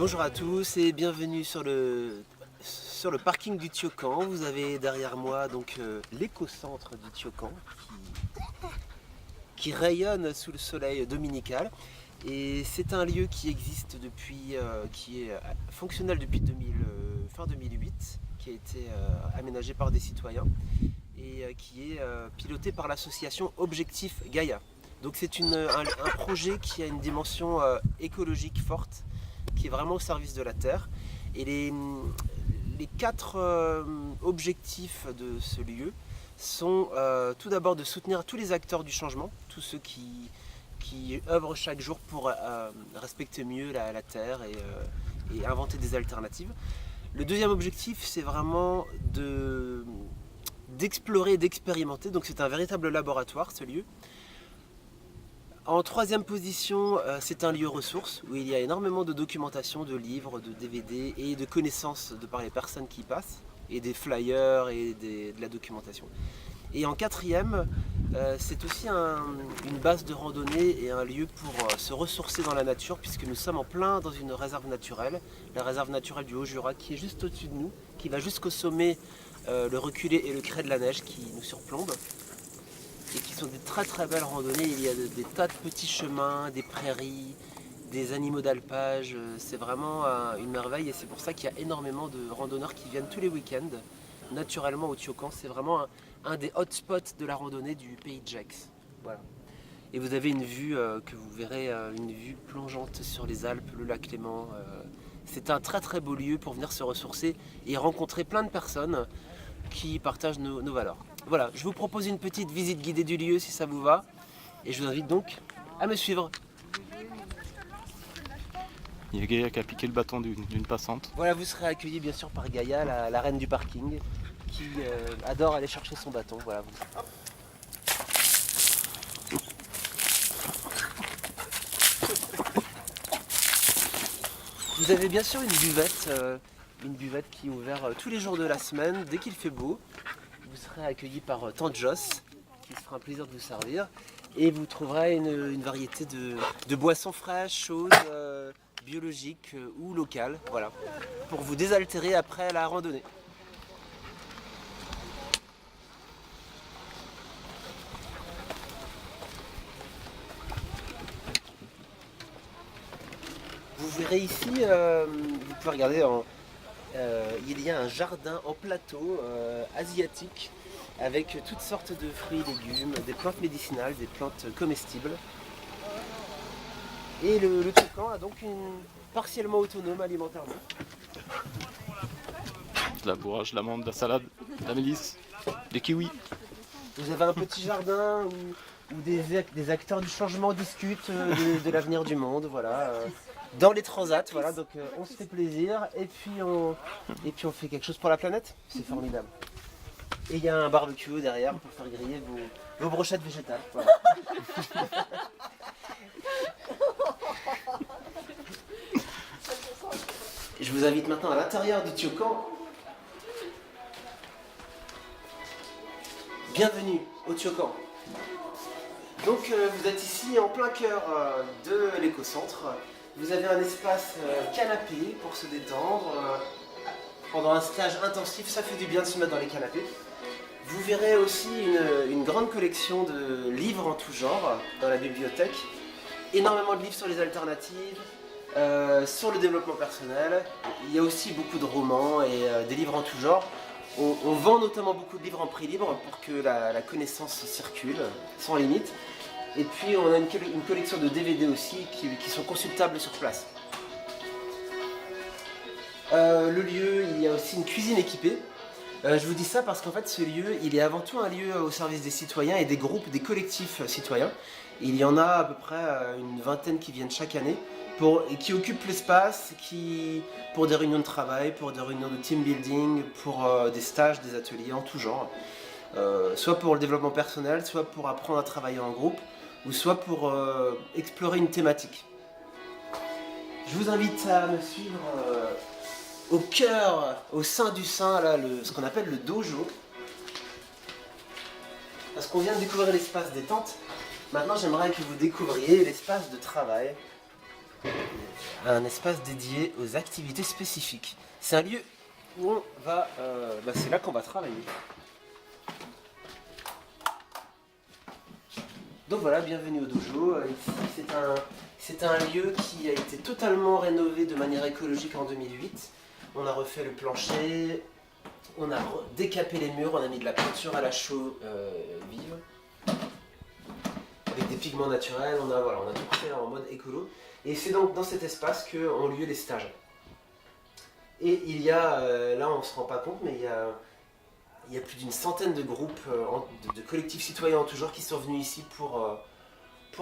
Bonjour à tous et bienvenue sur le parking du Thiocan. Vous avez derrière moi donc l'éco-centre du Thiocan qui rayonne sous le soleil dominical. Et c'est un lieu qui existe depuis, qui est fonctionnel depuis fin 2008, qui a été aménagé par des citoyens et qui est piloté par l'association Objectif Gaïa. Donc c'est un projet qui a une dimension écologique forte, qui est vraiment au service de la Terre. Et les quatre objectifs de ce lieu sont tout d'abord de soutenir tous les acteurs du changement, tous ceux qui œuvrent chaque jour pour respecter mieux la Terre et inventer des alternatives. Le deuxième objectif, c'est vraiment d'explorer et d'expérimenter. Donc c'est un véritable laboratoire, ce lieu. En troisième position, c'est un lieu ressource où il y a énormément de documentation, de livres, de DVD et de connaissances de par les personnes qui y passent, et des flyers et de la documentation. Et en quatrième, c'est aussi une base de randonnée et un lieu pour se ressourcer dans la nature, puisque nous sommes en plein dans une réserve naturelle, la réserve naturelle du Haut-Jura, qui est juste au-dessus de nous, qui va jusqu'au sommet, le reculé et le crêt de la neige qui nous surplombe. Et qui sont des très très belles randonnées. Il y a des tas de petits chemins, des prairies, des animaux d'alpage. C'est vraiment une merveille et c'est pour ça qu'il y a énormément de randonneurs qui viennent tous les week-ends naturellement au Thiocan. C'est vraiment un des hotspots de la randonnée du pays de Gex. Voilà. Et vous avez une vue que vous verrez, une vue plongeante sur les Alpes, le lac Léman. C'est un très très beau lieu pour venir se ressourcer et rencontrer plein de personnes qui partagent nos valeurs. Voilà, je vous propose une petite visite guidée du lieu si ça vous va. Et je vous invite donc à me suivre. Il y a Gaïa qui a piqué le bâton d'une passante. Voilà, vous serez accueillis bien sûr par Gaïa, la reine du parking, qui adore aller chercher son bâton. Voilà. Vous avez bien sûr une buvette qui est ouverte tous les jours de la semaine, dès qu'il fait beau. Vous serez accueilli par Tante Joss, qui se fera un plaisir de vous servir. Et vous trouverez une variété de boissons fraîches, chaudes, biologiques ou locales, voilà, pour vous désaltérer après la randonnée. Vous verrez ici, vous pouvez regarder, il y a un jardin en plateau asiatique avec toutes sortes de fruits et légumes, des plantes médicinales, des plantes comestibles. Et le Thiocan a donc partiellement autonome alimentairement. De la bourrage, de l'amande, de la salade, de la mélisse, des kiwis. Vous avez un petit jardin où des acteurs du changement discutent de l'avenir du monde, voilà. Dans les transats, voilà, donc on se fait plaisir et puis on fait quelque chose pour la planète, c'est formidable. Et il y a un barbecue derrière pour faire griller vos brochettes végétales. Voilà. Je vous invite maintenant à l'intérieur du Thiocan. Bienvenue au Thiocan. Donc vous êtes ici en plein cœur de l'éco-centre. Vous avez un espace canapé pour se détendre. Pendant un stage intensif, ça fait du bien de se mettre dans les canapés. Vous verrez aussi une grande collection de livres en tout genre dans la bibliothèque. Énormément de livres sur les alternatives, sur le développement personnel. Il y a aussi beaucoup de romans et des livres en tout genre. On vend notamment beaucoup de livres en prix libre pour que la connaissance circule sans limite. Et puis on a une collection de DVD aussi qui sont consultables sur place. Le lieu, il y a aussi une cuisine équipée. Je vous dis ça parce qu'en fait ce lieu, il est avant tout un lieu au service des citoyens et des groupes, des collectifs citoyens. Il y en a à peu près une vingtaine qui viennent chaque année et qui occupent l'espace pour des réunions de travail, pour des réunions de team building, pour des stages, des ateliers en tout genre. Soit pour le développement personnel, soit pour apprendre à travailler en groupe, ou soit pour explorer une thématique. Je vous invite à me suivre au cœur, au sein du sein, là, ce qu'on appelle le dojo. Parce qu'on vient de découvrir l'espace détente. Maintenant, j'aimerais que vous découvriez l'espace de travail. un espace dédié aux activités spécifiques. C'est un lieu où on va... c'est là qu'on va travailler. Donc voilà, bienvenue au dojo. Ici, c'est un lieu qui a été totalement rénové de manière écologique en 2008. On a refait le plancher, on a décapé les murs, on a mis de la peinture à la chaux vive, avec des pigments naturels, on a tout fait en mode écolo. Et c'est donc dans cet espace qu'ont lieu les stages. Et il y a, là on ne se rend pas compte, mais il y a plus d'une centaine de groupes, de collectifs citoyens en tout genre qui sont venus ici pour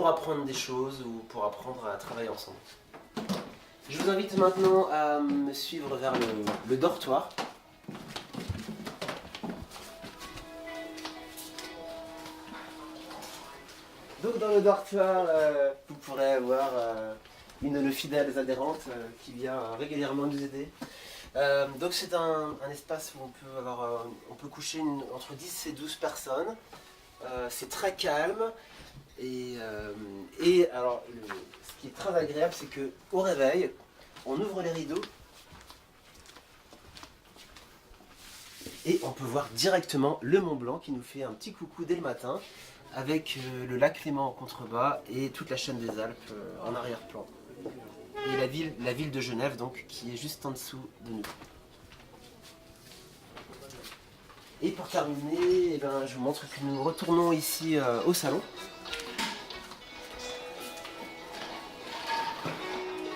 apprendre des choses ou pour apprendre à travailler ensemble. Je vous invite maintenant à me suivre vers le dortoir. Donc dans le dortoir, vous pourrez avoir une de nos fidèles adhérentes qui vient régulièrement nous aider. Donc c'est un espace où on peut coucher entre 10 et 12 personnes. C'est très calme. Et alors, ce qui est très agréable, c'est qu'au réveil, on ouvre les rideaux et on peut voir directement le Mont Blanc qui nous fait un petit coucou dès le matin, avec le lac Léman en contrebas et toute la chaîne des Alpes en arrière-plan. Et la ville de Genève, donc, qui est juste en dessous de nous. Et pour terminer, je vous montre que nous retournons ici au salon.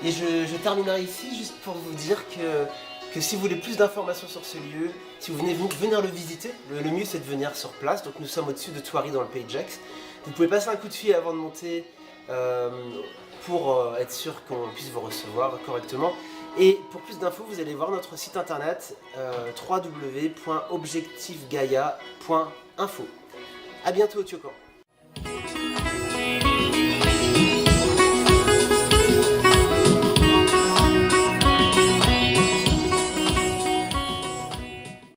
Et je terminerai ici juste pour vous dire que si vous voulez plus d'informations sur ce lieu, si vous venez venir le visiter, le mieux c'est de venir sur place. Donc nous sommes au-dessus de Thoiry dans le Pays de Gex. Vous pouvez passer un coup de fil avant de monter pour être sûr qu'on puisse vous recevoir correctement. Et pour plus d'infos, vous allez voir notre site internet www.objectifgaia.info. A bientôt au Tiocan.